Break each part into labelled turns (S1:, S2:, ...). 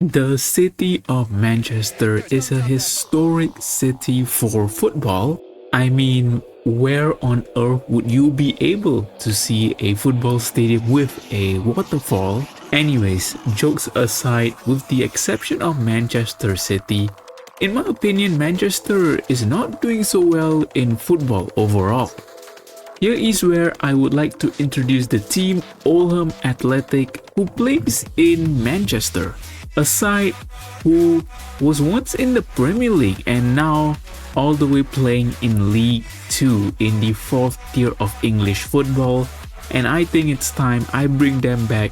S1: The city of Manchester is a historic city for football. I mean, where on earth would you be able to see a football stadium with a waterfall? Anyways, jokes aside, with the exception of Manchester City, in my opinion, Manchester is not doing so well in football overall. Here is where I would like to introduce the team Oldham Athletic, who plays in Manchester, a side who was once in the Premier League and now all the way playing in League 2 in the 4th tier of English football, and I think it's time I bring them back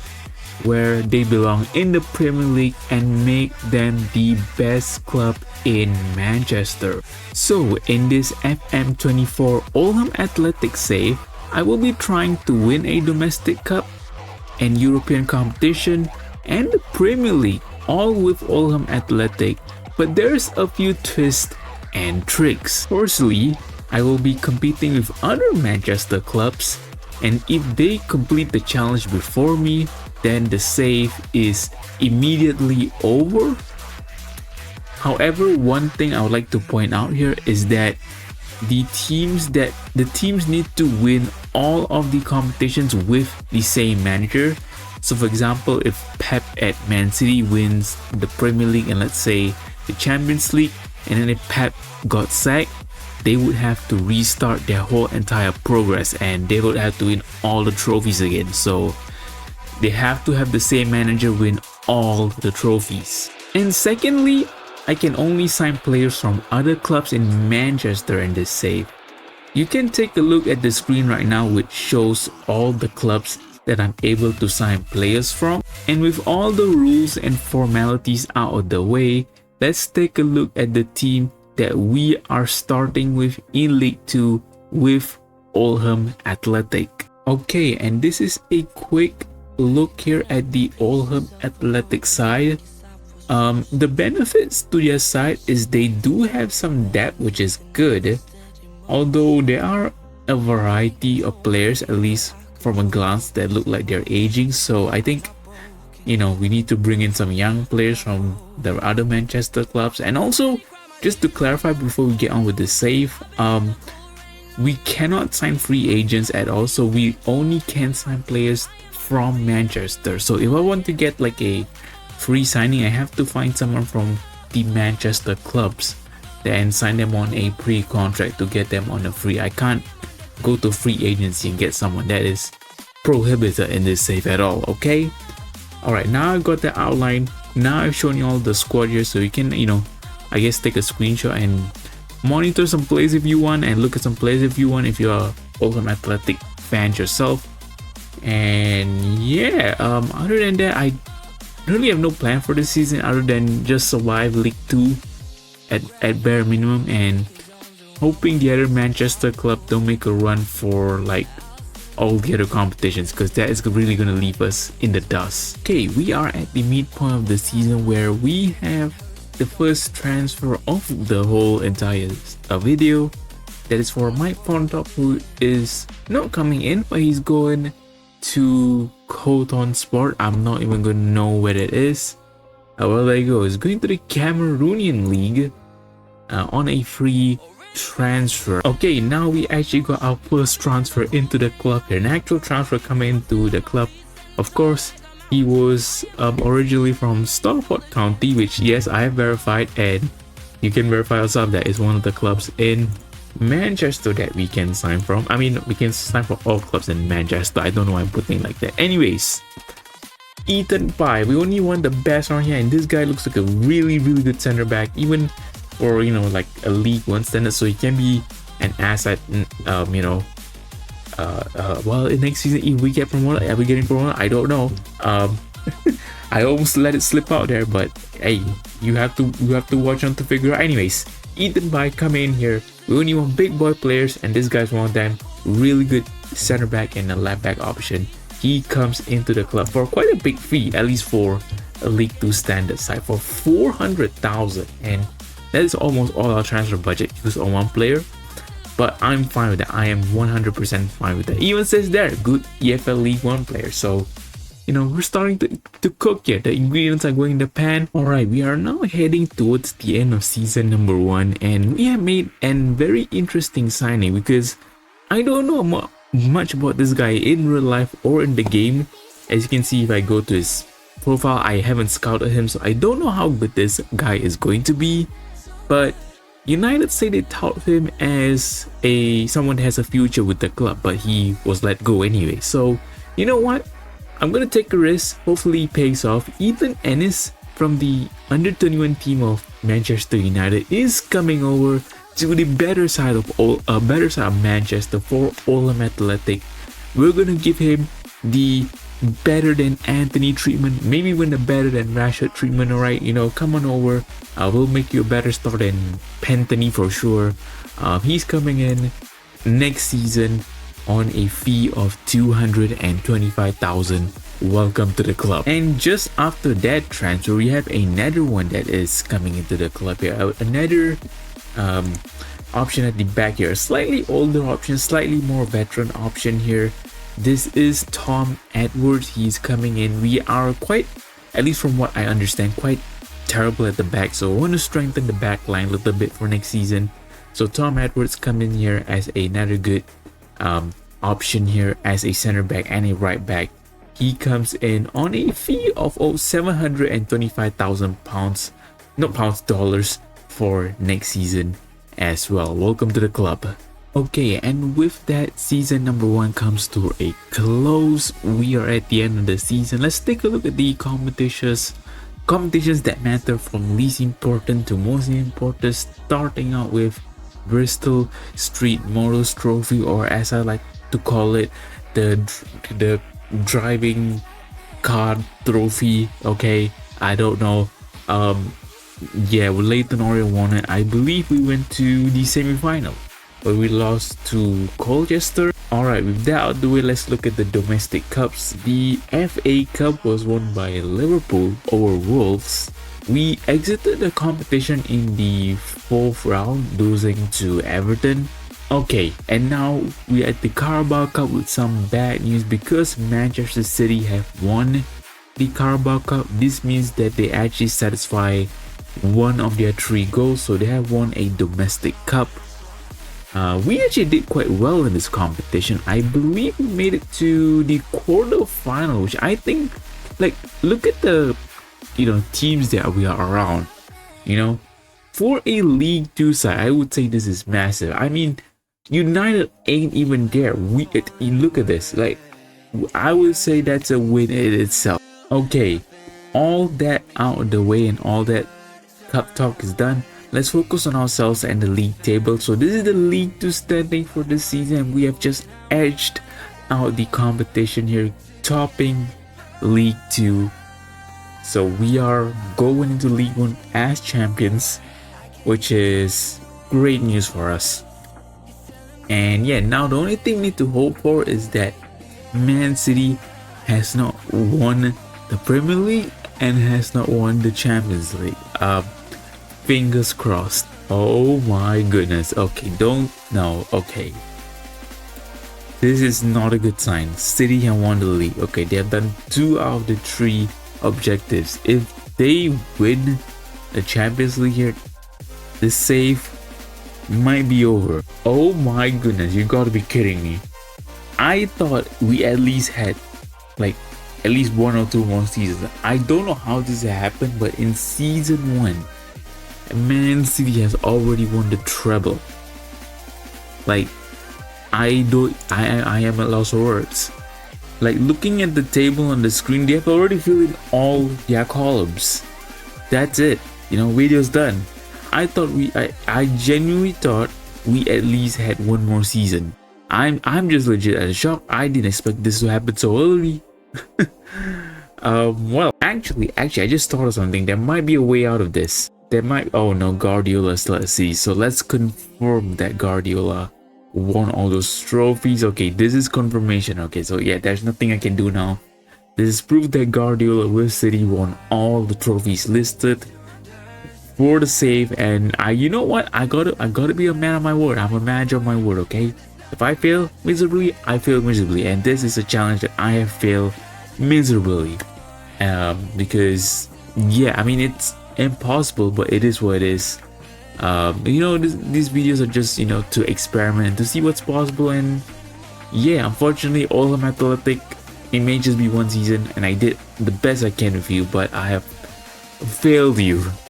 S1: where they belong in the Premier League and make them the best club in Manchester. So in this FM24 Oldham Athletic save, I will be trying to win a domestic cup, an European competition, and the Premier League, all with Oldham Athletic, but there's a few twists and tricks. Firstly, I will be competing with other Manchester clubs, and if they complete the challenge before me, then the save is immediately over. However, one thing I would like to point out here is that the teams need to win all of the competitions with the same manager. So for example, if Pep at Man City wins the Premier League and let's say the Champions League, and then if Pep got sacked, they would have to restart their whole entire progress and they would have to win all the trophies again. So they have to have the same manager win all the trophies. And secondly, I can only sign players from other clubs in Manchester in this save. You can take a look at the screen right now, which shows all the clubs that I'm able to sign players from. And with all the rules and formalities out of the way, let's take a look at the team that we are starting with in League 2 with Oldham Athletic. Okay, and this is a quick look here at the Oldham Athletic side. The benefits to their side is they do have some depth, which is good, although there are a variety of players, at least from a glance, that look like they're aging. So I think, we need to bring in some young players from the other Manchester clubs. And also, just to clarify before we get on with the save, we cannot sign free agents at all, so we only can sign players from Manchester. So if I want to get like a free signing, I have to find someone from the Manchester clubs and sign them on a pre-contract to get them on a free. I can't go to free agency and get someone. That is prohibited in this save at all. Okay, all right, now I've got the outline. Now I've shown you all the squad here, so you can I guess take a screenshot and monitor some plays if you want, and look at some plays if you want, if you're Oldham Athletic fans yourself. And yeah, other than that, I really have no plan for this season other than just survive League 2 at bare minimum, and hoping the other Manchester club don't make a run for like all the other competitions, because that is really going to leave us in the dust. Okay, we are at the midpoint of the season where we have the first transfer of the whole entire video. That is for Mike Fontop, who is not coming in, but he's going to Coton Sport. I'm not even going to know where it is. Well, there you go. It's going to the Cameroonian League on a free transfer. Okay, now we actually got our first transfer into the club here. An actual transfer coming into the club. Of course, he was originally from Stafford County, which yes, I have verified, and you can verify yourself that is one of the clubs in Manchester that we can sign from. I mean, we can sign for all clubs in Manchester. I don't know why I'm putting it like that. Anyways, Ethan Pye, we only want the best around here, and this guy looks like a really good center back, even for like a League 1 standard, so he can be an asset. Well, in next season, if we get promoted, are we getting promoted? I don't know. I almost let it slip out there, but hey, you have to watch on to figure out. Anyways, Ethan Pye come in here. We only want big boy players, and this guy's one of them. Really good center back and a left back option. He comes into the club for quite a big fee, at least for a League 2 standard side, for 400,000, and that is almost all our transfer budget used on one player. But I'm fine with that. I am 100% fine with that. Even says there, good EFL League 1 player. So we're starting to cook here. The ingredients are going in the pan. All right, we are now heading towards the end of season number 1, and we have made a very interesting signing because I don't know much about this guy in real life or in the game. As you can see, if I go to his profile, I haven't scouted him, so I don't know how good this guy is going to be. But United say they tout him as someone that has a future with the club, but he was let go anyway. So you know what? I'm gonna take a risk. Hopefully, it pays off. Ethan Ennis from the under-21 team of Manchester United is coming over to the better side of Manchester for Oldham Athletic. We're gonna give him the better than Anthony treatment, maybe even the better than Rashford treatment. Alright, come on over. I will make you a better start than Pantany for sure. He's coming in next season on a fee of 225,000. Welcome to the club. And just after that transfer, we have another one that is coming into the club here. Another option at the back here, slightly older option, slightly more veteran option here. This is Tom Edwards. He's coming in. We are quite, at least from what I understand, quite terrible at the back, so I want to strengthen the back line a little bit for next season. So Tom Edwards coming in here as another good option here as a center back and a right back. He comes in on a fee of 725,000 pounds, not pounds, dollars for next season as well. Welcome to the club. Okay, and with that, season number 1 comes to a close. We are at the end of the season. Let's take a look at the competitions that matter from least important to most important, starting out with Bristol Street Models Trophy, or as I like to call it, the driving car trophy. Okay, I don't know. Yeah, Leighton Orient won it. I believe we went to the semi-final, but we lost to Colchester. Alright, with that out of the way, let's look at the domestic cups. The FA Cup was won by Liverpool over Wolves. We exited the competition in the 4th round, losing to Everton. Okay, and now we are at the Carabao Cup with some bad news because Manchester City have won the Carabao Cup. This means that they actually satisfy one of their 3 goals, so they have won a domestic cup. We actually did quite well in this competition. I believe we made it to the quarter-final, which I think, like, look at the teams that we are around. For a League 2 side, I would say this is massive. I mean, United ain't even there. Look at this. Like, I would say that's a win in itself. Okay, all that out of the way and all that cup talk is done. Let's focus on ourselves and the league table. So this is the League 2 standing for this season. We have just edged out the competition here, topping League 2. So we are going into League 1 as champions, which is great news for us. And yeah, now the only thing we need to hope for is that Man City has not won the Premier League and has not won the Champions League. Fingers crossed. Oh my goodness. Okay, okay. This is not a good sign. City have won the league. Okay, they have done 2 out of the 3 objectives. If they win the Champions League here, the save might be over. Oh my goodness, you gotta be kidding me. I thought we at least had like at least 1 or 2 more seasons. I don't know how this happened, but in season 1, Man City has already won the treble. Like, I am at loss for words. Like, looking at the table on the screen, they have already filled in all their columns. That's it. Video's done. I genuinely thought we at least had 1 more season. I'm just legit at a shock. I didn't expect this to happen so early. Well, actually, I just thought of something. There might be a way out of this. Oh no, Guardiola. Let's see. So let's confirm that Guardiola won all those trophies. Okay, this is confirmation. Okay, so yeah, there's nothing I can do now. This is proof that Guardiola with City won all the trophies listed for the save. And you know what? I gotta be a man of my word. I'm a manager of my word. Okay, if I fail miserably, I fail miserably, and this is a challenge that I have failed miserably. Because yeah, I mean, it's impossible, but it is what it is. These videos are just, to experiment, to see what's possible. And yeah, unfortunately, Oldham Athletic, it may just be one season, and I did the best I can with you, but I have failed you.